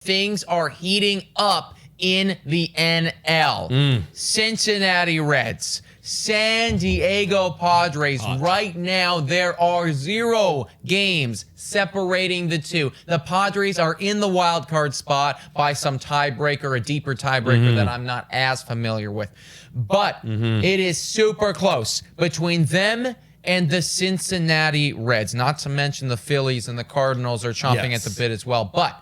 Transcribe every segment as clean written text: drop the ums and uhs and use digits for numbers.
things are heating up in the NL. Cincinnati Reds, San Diego Padres. Right now, there are 0 games separating the two. The Padres are in the wild card spot by some tiebreaker, a deeper tiebreaker that I'm not as familiar with. But it is super close between them and the Cincinnati Reds. Not to mention the Phillies and the Cardinals are chomping at the bit as well. But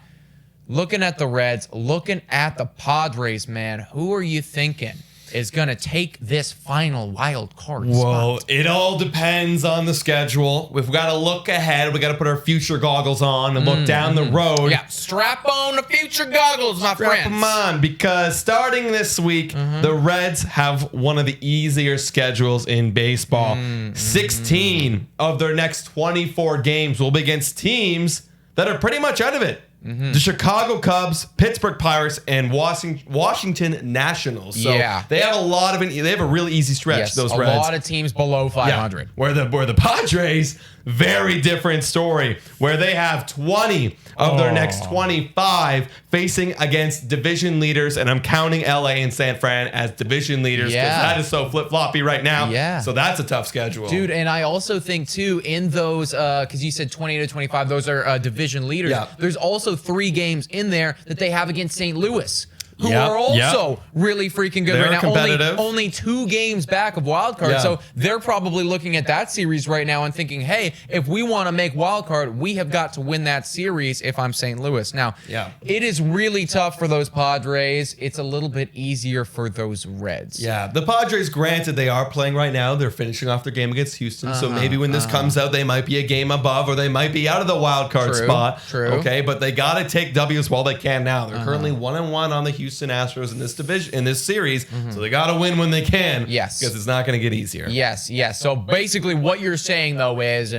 looking at the Reds, looking at the Padres, man, who are you thinking is going to take this final wild card spot? It all depends on the schedule. We've got to look ahead. We got to put our future goggles on and look down the road. Yeah, strap on the future goggles, my friends. Strap them on, because starting this week, the Reds have one of the easier schedules in baseball. 16 of their next 24 games will be against teams that are pretty much out of it. The Chicago Cubs, Pittsburgh Pirates, and Washington Nationals. So they have they have a really easy stretch. Those Reds. A lot of teams below 500. Where the Padres, very different story. Where they have 20 of their next 25 facing against division leaders, and I'm counting LA and San Fran as division leaders because that is so flip-floppy right now. So that's a tough schedule. Dude, and I also think, too, in those, because you said 20 to 25, those are division leaders. There's also 3 games in there that they have against St. Louis, who are also really freaking good right now. Competitive. Only 2 games back of wild card. So they're probably looking at that series right now and thinking, hey, if we want to make wild card, we have got to win that series if I'm St. Louis. Now, it is really tough for those Padres. It's a little bit easier for those Reds. The Padres, granted, they are playing right now. They're finishing off their game against Houston. So maybe when this comes out, they might be a game above, or they might be out of the wild card spot. Okay, but they got to take W's while they can now. They're currently 1-1 on the Houston Astros in this division, in this series, so they got to win when they can. Because it's not going to get easier. So basically, what you're saying though is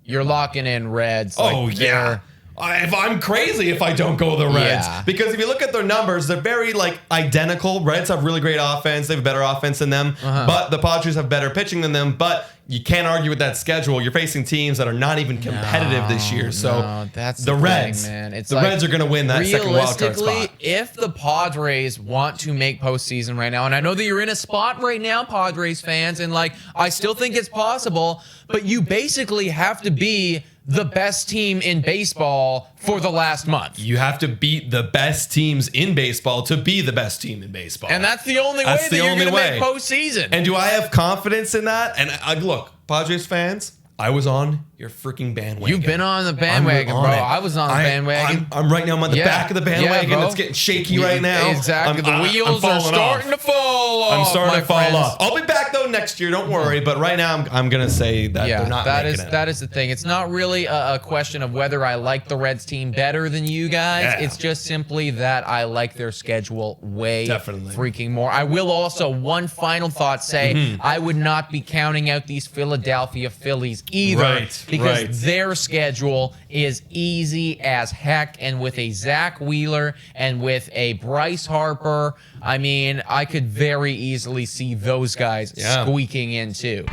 you're locking in Reds. If I'm crazy if I don't go the Reds. Because if you look at their numbers, they're very identical. Reds have really great offense. They have better offense than them. But the Padres have better pitching than them. But you can't argue with that schedule. You're facing teams that are not even competitive this year. So that's the Reds, thing, man. It's the Reds are going to win that second wild card spot. If the Padres want to make postseason right now, and I know that you're in a spot right now, Padres fans, and I still think it's possible, but you basically have to be the best team in baseball for the last month. You have to beat the best teams in baseball to be the best team in baseball. And that's the only way that you're going to make postseason. And do I have confidence in that? And look, Padres fans, I was on your freaking bandwagon. You've been on the bandwagon, bro. I was on the bandwagon. I'm right now. I'm on the back of the bandwagon. It's getting shaky right now. Exactly. The wheels are starting to fall off. I'm starting to fall off. I'll be back though next year. Don't worry. But right now, I'm gonna say that they're not making it. That is the thing. It's not really a question of whether I like the Reds team better than you guys. It's just simply that I like their schedule way freaking more. I will also, one final thought, say I would not be counting out these Philadelphia Phillies either. Because their schedule is easy as heck, and with a Zach Wheeler and with a Bryce Harper, I mean, I could very easily see those guys squeaking in too.